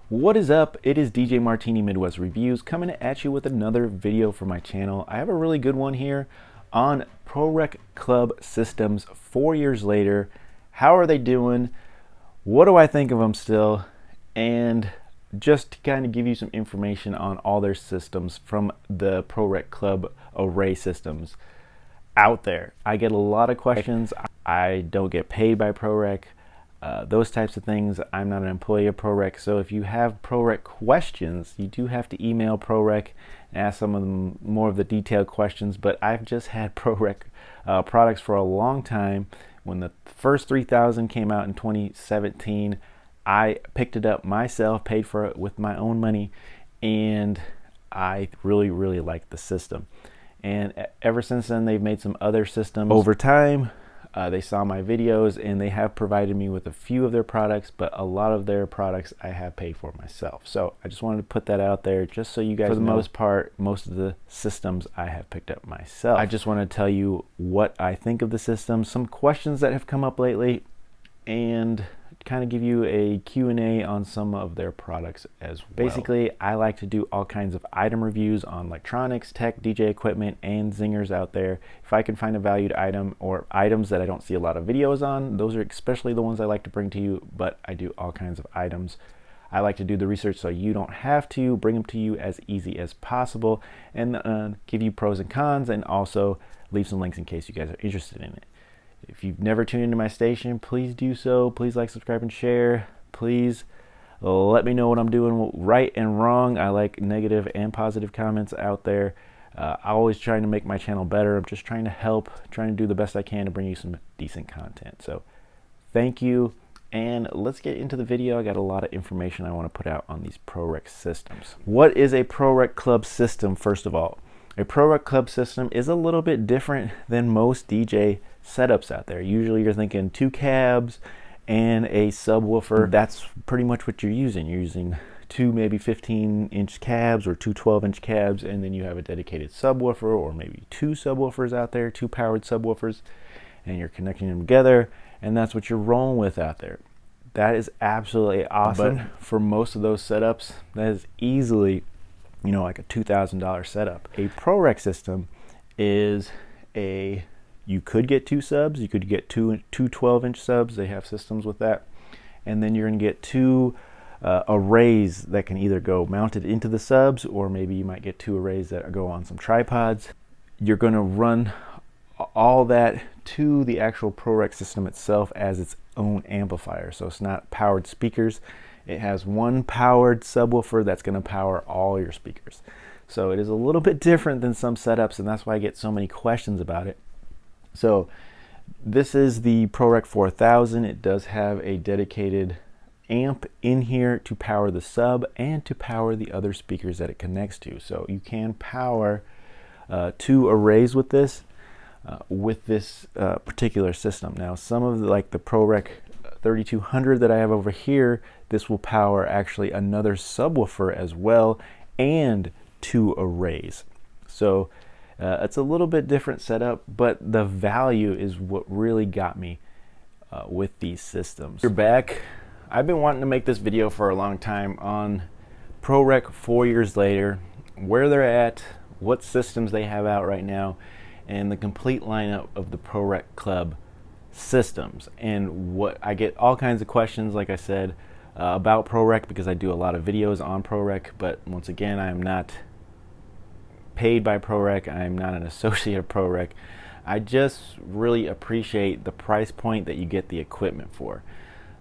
What is up? It is DJ Martini Midwest Reviews coming at you with another video for my channel. I have a really good one here on ProReck Club systems 4 years later. How are they doing? What do I think of them still? And just to kind of give you some information on all their systems from the ProReck Club array systems out there. I get a lot of questions. I don't get paid by ProReck. Those types of things. I'm not an employee of ProReck, so if you have ProReck questions, you do have to email ProReck and ask some of them more of the detailed questions. But I've just had ProReck products for a long time. When the first 3000 came out in 2017, I picked it up myself, paid for it with my own money, and I really liked the system. And ever since then, they've made some other systems over time. They saw my videos and they have provided me with a few of their products, but a lot of their products I have paid for myself. So I just wanted to put that out there just so you guys know. For the most part, most of the systems I have picked up myself. I just want to tell you what I think of the system, some questions that have come up lately, and kind of give you a Q&A on some of their products as well. Basically, I like to do all kinds of item reviews on electronics, tech, DJ equipment, and zingers out there. If I can find a valued item or items that I don't see a lot of videos on, those are especially the ones I like to bring to you, but I do all kinds of items. I like to do the research so you don't have to, bring them to you as easy as possible, and give you pros and cons, and also leave some links in case you guys are interested in it. If you've never tuned into my station, please do so. Please like, subscribe, and share. Please let me know what I'm doing right and wrong. I like negative and positive comments out there. I'm always trying to make my channel better. I'm just trying to help, trying to do the best I can to bring you some decent content. So thank you, and let's get into the video. I got a lot of information I want to put out on these ProReck systems. What is a ProReck Club system, first of all? A ProReck Club system is a little bit different than most DJ setups out there. Usually you're thinking 2 cabs and a subwoofer. That's pretty much what you're using. You're using 2 maybe 15-inch cabs or 2 12-inch cabs, and then you have a dedicated subwoofer, or maybe 2 subwoofers out there, 2 powered subwoofers, and you're connecting them together, and that's what you're rolling with out there. That is absolutely awesome. But for most of those setups, that is easily, you know, like a $2,000 setup. A ProReck system is you could get 2 subs, you could get two 12-inch subs. They have systems with that. And then you're going to get 2 arrays that can either go mounted into the subs, or maybe you might get 2 arrays that go on some tripods. You're going to run all that to the actual ProReck system itself as its own amplifier. So it's not powered speakers. It has 1 powered subwoofer that's going to power all your speakers. So it is a little bit different than some setups, and that's why I get so many questions about it. So this is the ProReck 4000. It does have a dedicated amp in here to power the sub and to power the other speakers that it connects to. So you can power 2 arrays with this particular system. Now, some of like the ProReck 3200 that I have over here, this will power actually another subwoofer as well, and 2 arrays. So it's a little bit different setup, but the value is what really got me with these systems. You're back. I've been wanting to make this video for a long time on ProReck 4 years later, where they're at, what systems they have out right now, and the complete lineup of the ProReck Club systems. And what I get all kinds of questions, like I said, about ProReck, because I do a lot of videos on ProReck, but once again, I am not paid by ProReck. I'm not an associate of ProReck. I just really appreciate the price point that you get the equipment for.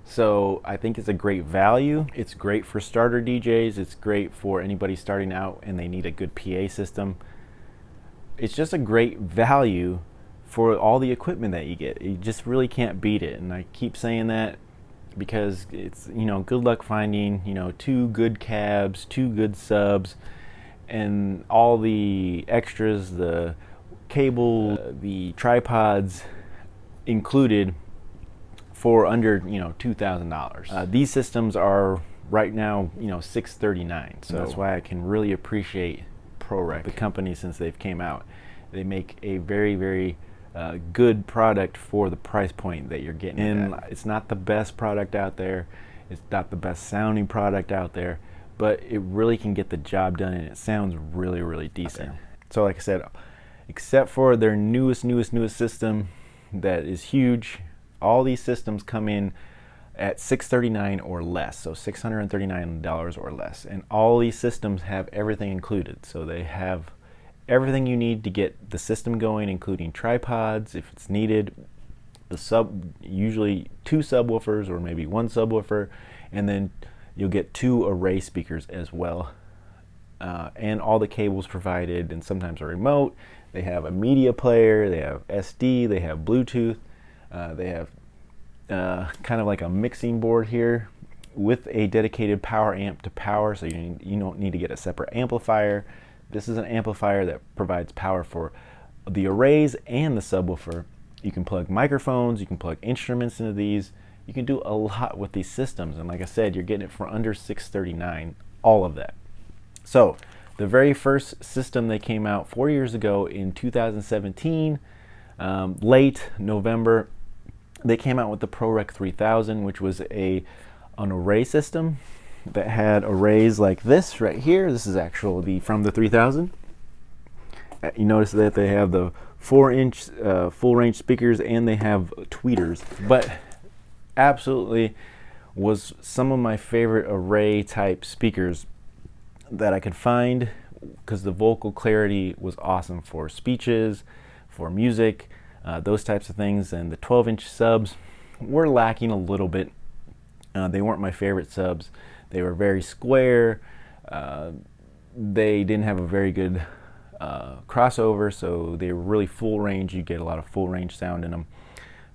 So I think it's a great value. It's great for starter DJs. It's great for anybody starting out and they need a good PA system. It's just a great value for all the equipment that you get. You just really can't beat it. And I keep saying that because it's, you know, good luck finding, you know, 2 good cabs, 2 good subs, and all the extras, the cable, the tripods included for under, you know, $2,000. These systems are right now, you know, $639. So that's why I can really appreciate ProReck, the company, since they've came out. They make a very good product for the price point that you're getting. And it's not the best product out there. It's not the best sounding product out there, but it really can get the job done, and it sounds really, really decent. So like I said, except for their newest system that is huge, all these systems come in at $639 or less, so $639 or less, and all these systems have everything included. So they have everything you need to get the system going, including tripods if it's needed, usually 2 subwoofers or maybe 1 subwoofer, and then you'll get 2 array speakers as well, and all the cables provided, and sometimes a remote. They have a media player, they have SD, they have Bluetooth, they have kind of like a mixing board here with a dedicated power amp to power, so you don't need to get a separate amplifier. This is an amplifier that provides power for the arrays and the subwoofer. You can plug microphones, you can plug instruments into these. You can do a lot with these systems, and like I said, you're getting it for under $639, all of that. So the very first system that came out 4 years ago in 2017, late November, they came out with the ProReck 3000, which was an array system that had arrays like this right here. This is actually from the 3000. You notice that they have the 4-inch full range speakers, and they have tweeters, but absolutely was some of my favorite array type speakers that I could find, because the vocal clarity was awesome for speeches, for music, those types of things. And the 12-inch subs were lacking a little bit. They weren't my favorite subs. They were very square. They didn't have a very good crossover, so they were really full range. You get a lot of full range sound in them.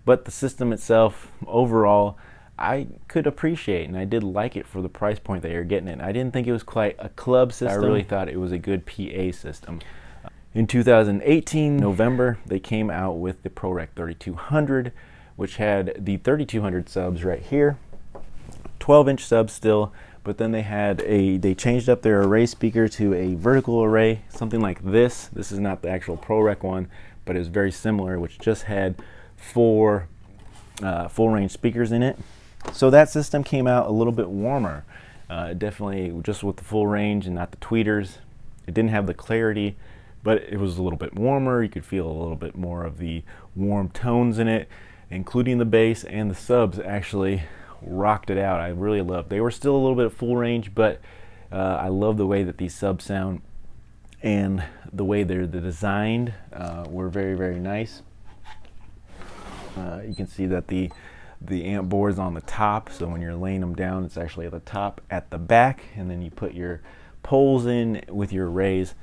But the system itself, overall, I could appreciate, and I did like it for the price point that you're getting it. I didn't think it was quite a club system. I really thought it was a good PA system. In 2018, November, they came out with the ProReck 3200, which had the 3200 subs right here, 12-inch subs still, but then they changed up their array speaker to a vertical array, something like this. This is not the actual ProReck one, but it was very similar, which just had 4 full range speakers in it. So that system came out a little bit warmer, definitely just with the full range and not the tweeters. It didn't have the clarity, but it was a little bit warmer. You could feel a little bit more of the warm tones in it, including the bass, and the subs actually rocked it out. I really loved. They were still a little bit of full range, but I love the way that these subs sound, and the way they're designed were very, very nice. You can see that the amp board is on the top, so when you're laying them down, it's actually at the top at the back, and then you put your poles in with your arrays,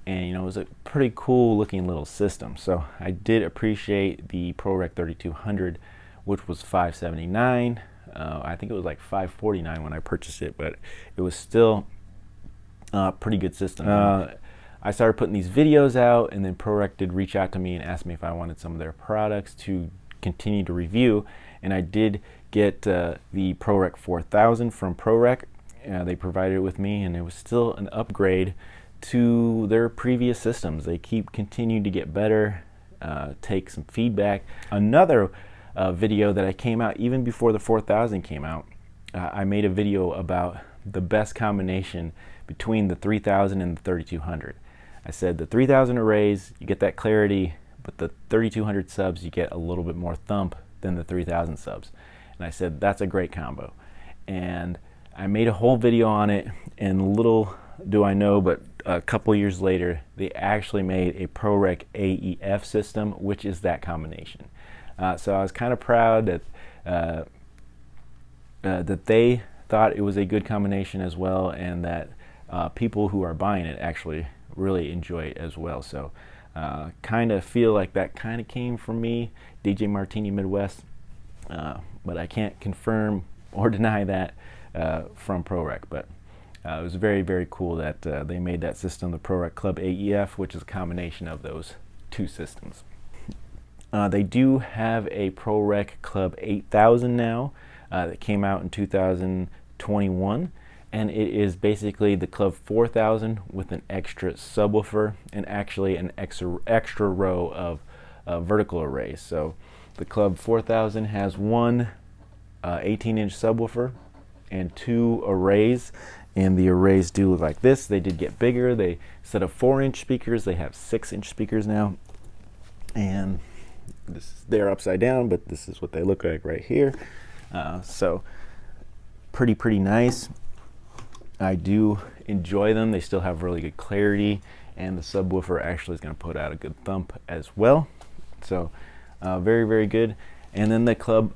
and it was a pretty cool looking little system. So I did appreciate the ProReck 3200, which was $579. I think it was like $549 when I purchased it, but it was still a pretty good system. I started putting these videos out, and then ProReck did reach out to me and asked me if I wanted some of their products to continue to review, and I did get the ProReck 4000 from ProReck. They provided it with me, and it was still an upgrade to their previous systems. They continue to get better, take some feedback. Another video that I came out even before the 4000 came out, I made a video about the best combination between the 3000 and the 3200. I said the 3000 arrays, you get that clarity, but the 3200 subs, you get a little bit more thump than the 3000 subs. And I said that's a great combo. And I made a whole video on it, and little do I know, but a couple years later, they actually made a ProReck AEF system, which is that combination. So I was kind of proud that that they thought it was a good combination as well, and that people who are buying it actually really enjoy it as well. So kind of feel like that kind of came from me, DJ Martini Midwest, but I can't confirm or deny that from ProReck. But it was very, very cool that they made that system, the ProReck Club AEF, which is a combination of those two systems. They do have a ProReck Club 8000 now that came out in 2021, and it is basically the Club 4000 with an extra subwoofer and actually an extra row of vertical arrays. So the Club 4000 has one 18-inch subwoofer and 2 arrays, and the arrays do look like this. They did get bigger. They, instead of 4-inch speakers, they have 6-inch speakers now, and they're upside down, but this is what they look like right here. So pretty nice. I do enjoy them. They still have really good clarity, and the subwoofer actually is going to put out a good thump as well. So very good. And then the Club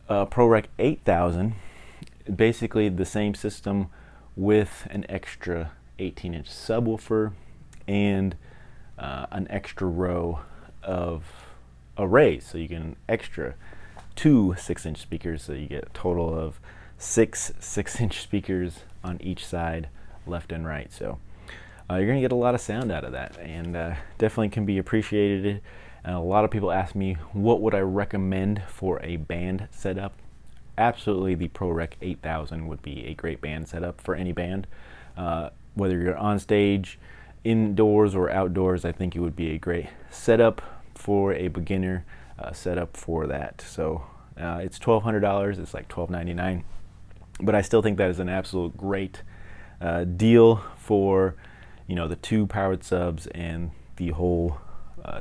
ProReck 8000, basically the same system with an extra 18-inch subwoofer and an extra row of arrays, so you get an extra 2 6-inch speakers, so you get a total of 6 6-inch speakers on each side, left and right. So you're gonna get a lot of sound out of that, and definitely can be appreciated. A lot of people ask me, what would I recommend for a band setup? Absolutely, the ProReck 8000 would be a great band setup for any band. Whether you're on stage, indoors or outdoors, I think it would be a great setup for a beginner setup for that. So it's $1,200. It's like $12.99, but I still think that is an absolute great deal for, you know, the 2 powered subs and the whole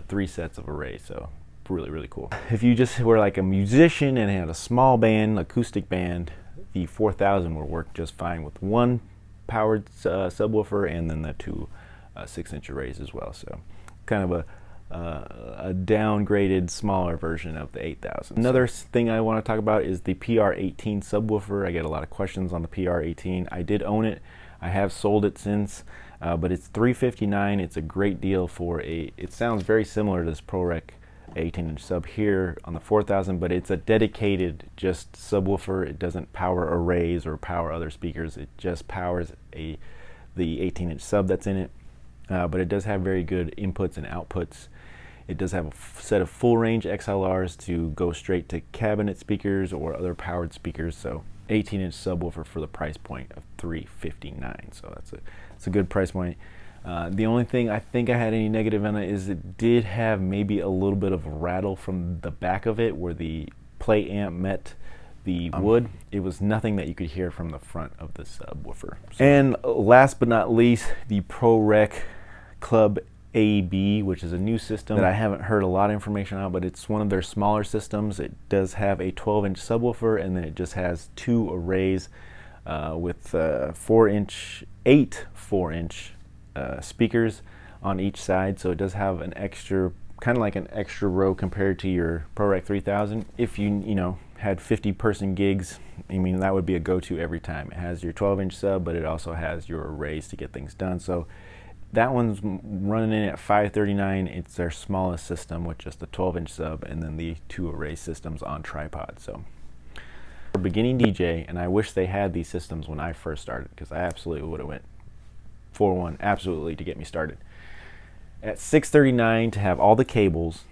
3 sets of arrays. So really cool. If you just were like a musician and had a small band, acoustic band, the 4000 will work just fine with 1 powered subwoofer and then the 2 6-inch arrays as well. So kind of a downgraded, smaller version of the 8000. Another thing I want to talk about is the PR18 subwoofer. I get a lot of questions on the PR18. I did own it. I have sold it since, but it's $359. It's a great deal for it sounds very similar to this ProReck 18-inch sub here on the 4000, but it's a dedicated just subwoofer. It doesn't power arrays or power other speakers. It just powers the 18-inch sub that's in it. But it does have very good inputs and outputs. It does have a set of full range XLRs to go straight to cabinet speakers or other powered speakers. So 18-inch subwoofer for the price point of $359. So that's a good price point. The only thing I think I had any negative on it is it did have maybe a little bit of a rattle from the back of it where the play amp met the wood. It was nothing that you could hear from the front of the subwoofer. And last but not least, the ProReck Club AB, which is a new system that I haven't heard a lot of information on, but it's one of their smaller systems. It does have a 12-inch subwoofer, and then it just has 2 arrays with 8 4-inch speakers on each side. So it does have an extra, kind of like an extra row compared to your ProReck 3000. If you know, had 50-person gigs, I mean, that would be a go-to every time. It has your 12-inch sub, but it also has your arrays to get things done. So that one's running in at $539. It's their smallest system with just the 12-inch sub and then the 2 array systems on tripod. So for a beginning DJ, and I wish they had these systems when I first started, because I absolutely would have went for one, absolutely, to get me started. At $639 to have all the cables,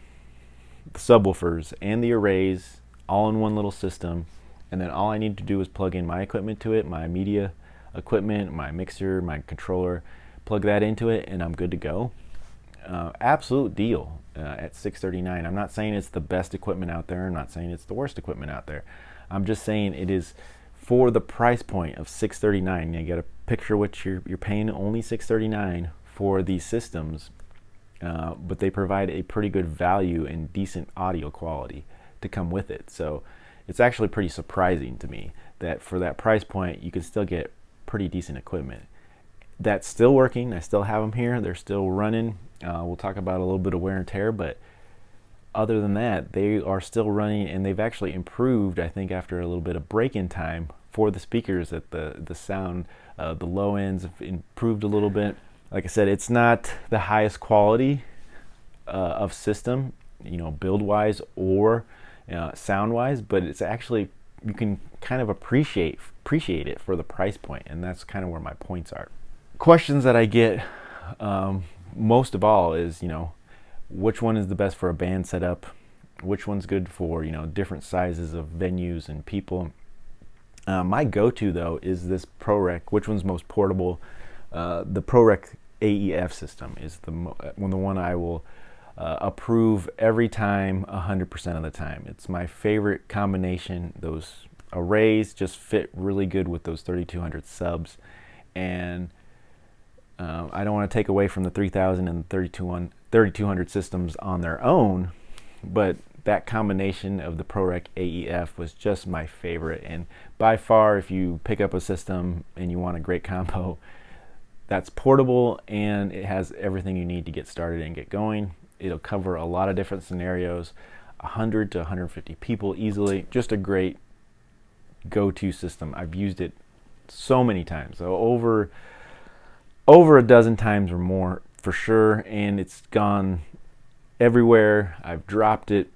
the subwoofers, and the arrays all in one little system, and then all I need to do is plug in my equipment to it, my media equipment, my mixer, my controller, plug that into it, and I'm good to go. Absolute deal at $639. I'm not saying it's the best equipment out there. I'm not saying it's the worst equipment out there. I'm just saying it is for the price point of $639. You get a picture what you're paying only $639 for these systems, but they provide a pretty good value and decent audio quality to come with it. So it's actually pretty surprising to me that for that price point you can still get pretty decent equipment that's still working. I still have them here. They're still running. We'll talk about a little bit of wear and tear, but other than that, they are still running, and they've actually improved, I think, after a little bit of break-in time for the speakers, that the sound, the low ends have improved a little bit. Like I said, it's not the highest quality of system, you know, build-wise or sound-wise, but it's actually, you can kind of appreciate it for the price point, and that's kind of where my points are. Questions that I get most of all is, you know, which one is the best for a band setup? Which one's good for, you know, different sizes of venues and people? My go-to though is this ProReck. Which one's most portable? The ProReck AEF system is the one I will approve every time, 100% of the time. It's my favorite combination. Those arrays just fit really good with those 3200 subs, and I don't want to take away from the 3000 and 3200 systems on their own, but that combination of the ProReck AEF was just my favorite. And by far, if you pick up a system and you want a great combo that's portable and it has everything you need to get started and get going, it'll cover a lot of different scenarios, 100 to 150 people easily. Just a great go-to system. I've used it so many times, so over a dozen times or more for sure, and it's gone everywhere. I've dropped it.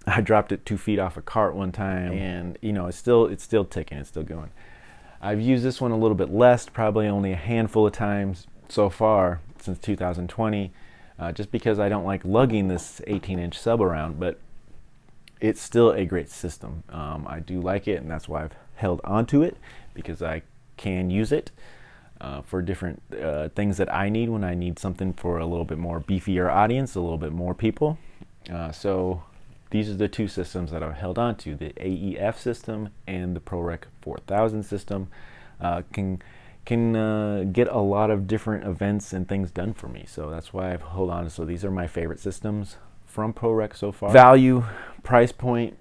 I dropped it 2 feet off a cart one time, and you know, it's still ticking, it's still going. I've used this one a little bit less, probably only a handful of times so far since 2020, just because I don't like lugging this 18-inch sub around, but it's still a great system. I do like it, and that's why I've held onto it, because I can use it for different things that I need when I need something for a little bit more beefier audience, a little bit more people. So these are the two systems that I've held on to, the AEF system and the ProReck 4000 system. Can get a lot of different events and things done for me, so that's why I've held on. So these are my favorite systems from ProReck so far. Value, price point,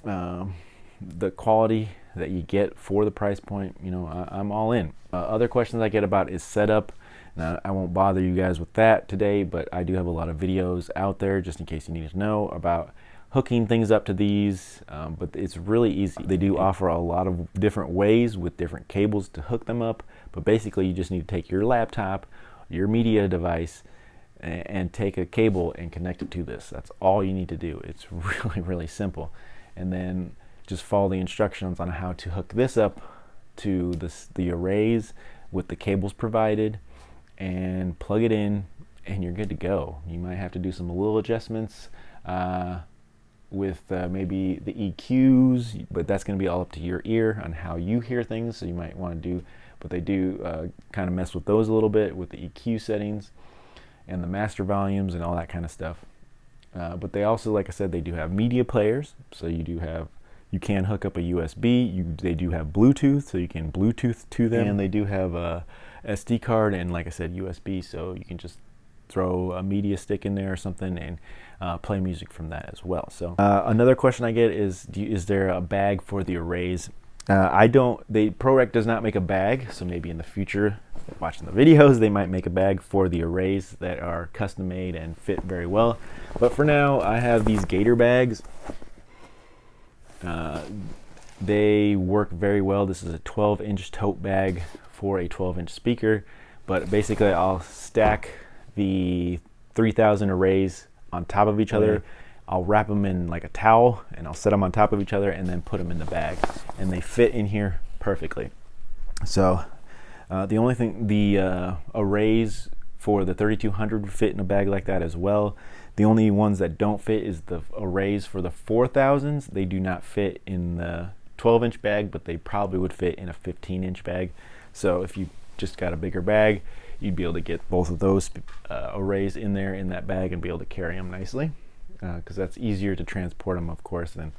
the quality that you get for the price point, you know, I'm all in. Other questions I get about is setup. Now, I won't bother you guys with that today, but I do have a lot of videos out there just in case you need to know about hooking things up to these, but it's really easy. They do offer a lot of different ways with different cables to hook them up, but basically you just need to take your laptop, your media device, and take a cable and connect it to this. That's all you need to do. It's really, really simple. And then just follow the instructions on how to hook this up to the arrays with the cables provided, and plug it in, and you're good to go. You might have to do some little adjustments with maybe the EQs, but that's going to be all up to your ear on how you hear things. So you might want to do, but they do kind of mess with those a little bit with the EQ settings and the master volumes and all that kind of stuff. But they also, like I said, they do have media players, so you can hook up a USB. They do have Bluetooth, so you can Bluetooth to them, and they do have a SD card and, like I said, USB, so you can just throw a media stick in there or something and play music from that as well. So another question I get is there a bag for the arrays? ProReck does not make a bag, so maybe in the future, watching the videos, they might make a bag for the arrays that are custom made and fit very well. But for now, I have these Gator bags. They work very well. This is a 12-inch tote bag for a 12-inch speaker, but basically I'll stack the 3000 arrays on top of each other. I'll wrap them in like a towel, and I'll set them on top of each other and then put them in the bag, and they fit in here perfectly. So the only thing, the arrays for the 3200 fit in a bag like that as well. The only ones that don't fit is the arrays for the 4000s. They do not fit in the 12-inch bag, but they probably would fit in a 15-inch bag. So if you just got a bigger bag, you'd be able to get both of those arrays in there in that bag and be able to carry them nicely, because that's easier to transport them, of course, than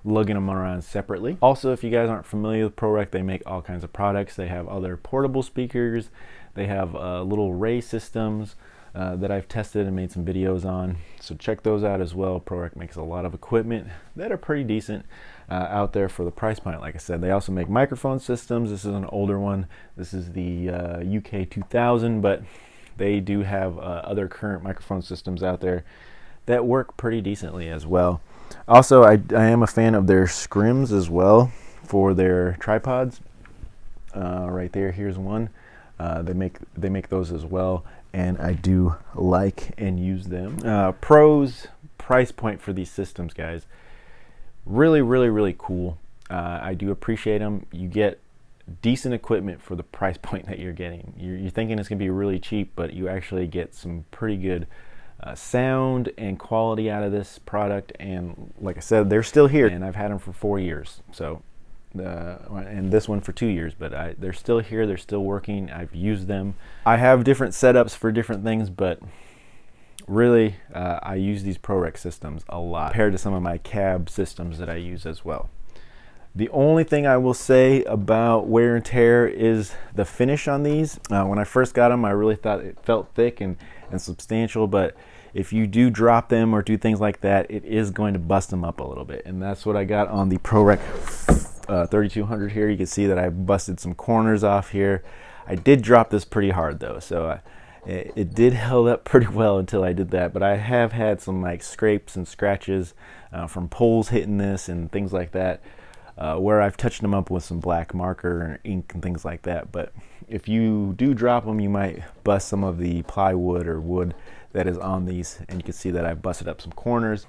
lugging them around separately. Also, if you guys aren't familiar with ProReck, they make all kinds of products. They have other portable speakers. They have little array systems that I've tested and made some videos on, so check those out as well. ProReck makes a lot of equipment that are pretty decent out there for the price point. Like I said, they also make microphone systems. This is an older one. This is the UK 2000, but they do have other current microphone systems out there that work pretty decently as well. Also, I am a fan of their scrims as well for their tripods. Right there, here's one. They make those as well, and I do like and use them. Pros, price point for these systems, guys. Really, really, really cool. I do appreciate them. You get decent equipment for the price point that you're getting. You're thinking it's gonna be really cheap, but you actually get some pretty good sound and quality out of this product. And like I said, they're still here, and I've had them for 4 years. So, and this one for 2 years, but they're still here. They're still working. I've used them. I have different setups for different things, but really, I use these ProReck systems a lot compared to some of my cab systems that I use as well. The only thing I will say about wear and tear is the finish on these. When I first got them, I really thought it felt thick and substantial, but if you do drop them or do things like that, it is going to bust them up a little bit. And that's what I got on the ProReck 3200 here. You can see that I busted some corners off here. I did drop this pretty hard though, so it did held up pretty well until I did that. But I have had some like scrapes and scratches from poles hitting this and things like that, where I've touched them up with some black marker and ink and things like that. But if you do drop them, you might bust some of the plywood or wood that is on these, and you can see that I've busted up some corners.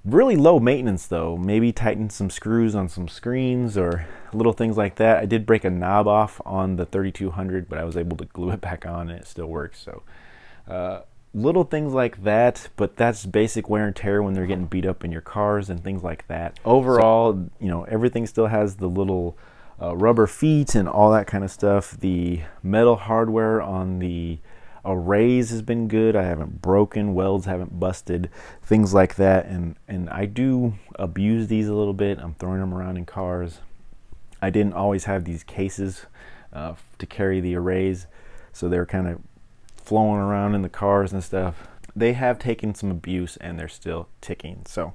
Really low maintenance though. Maybe tighten some screws on some screens or little things like that. I did break a knob off on the 3200, but I was able to glue it back on and it still works. So little things like that, but that's basic wear and tear when they're getting beat up in your cars and things like that. Overall, you know, everything still has the little rubber feet and all that kind of stuff. The metal hardware on the arrays has been good. I haven't broken, welds haven't busted, things like that. And I do abuse these a little bit. I'm throwing them around in cars. I didn't always have these cases to carry the arrays, so they're kind of flowing around in the cars and stuff. They have taken some abuse and they're still ticking. So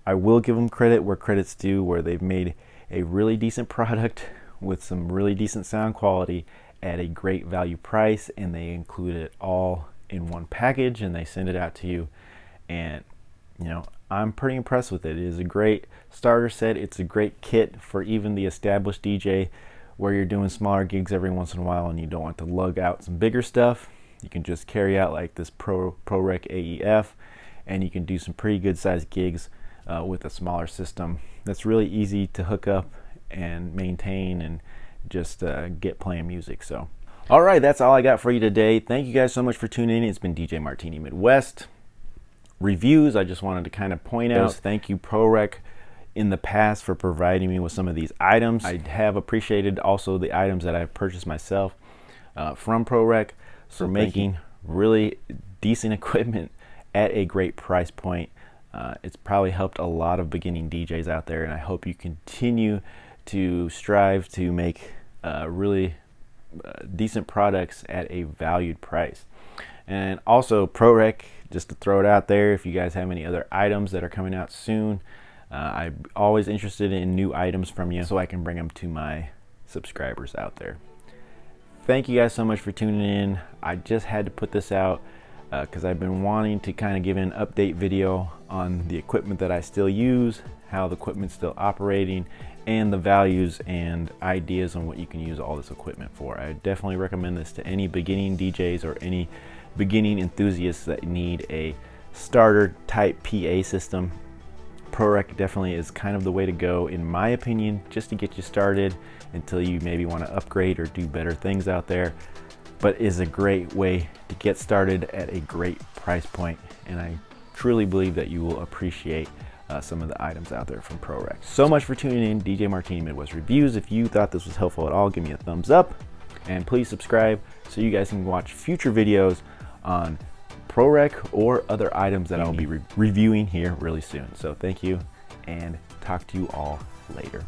I will give them credit where credit's due, where they've made a really decent product with some really decent sound quality at a great value price, and they include it all in one package and they send it out to you. And you know, I'm pretty impressed with it. It is a great starter set. It's a great kit for even the established DJ where you're doing smaller gigs every once in a while and you don't want to lug out some bigger stuff. You can just carry out like this ProReck AEF, and you can do some pretty good sized gigs with a smaller system that's really easy to hook up and maintain and just get playing music. So all right, that's all I got for you today. Thank you guys so much for tuning in. It's been DJ Martini Midwest Reviews. I just wanted to kind of point out, thank you ProReck in the past for providing me with some of these items. I have appreciated also the items that I've purchased myself from ProReck for making really decent equipment at a great price point. It's probably helped a lot of beginning DJs out there, and I hope you continue to strive to make really decent products at a valued price. And also ProReck, just to throw it out there, if you guys have any other items that are coming out soon, I'm always interested in new items from you so I can bring them to my subscribers out there. Thank you guys so much for tuning in. I just had to put this out because I've been wanting to kind of give an update video on the equipment that I still use, how the equipment's still operating, and the values and ideas on what you can use all this equipment for. I definitely recommend this to any beginning DJs or any beginning enthusiasts that need a starter type PA system. ProReck definitely is kind of the way to go, in my opinion, just to get you started until you maybe want to upgrade or do better things out there. But is a great way to get started at a great price point, and I truly believe that you will appreciate some of the items out there from ProReck. So much for tuning in, DJ Martini Midwest Reviews. If you thought this was helpful at all, give me a thumbs up, and please subscribe so you guys can watch future videos on ProReck or other items that I'll be reviewing here really soon. So thank you, and talk to you all later.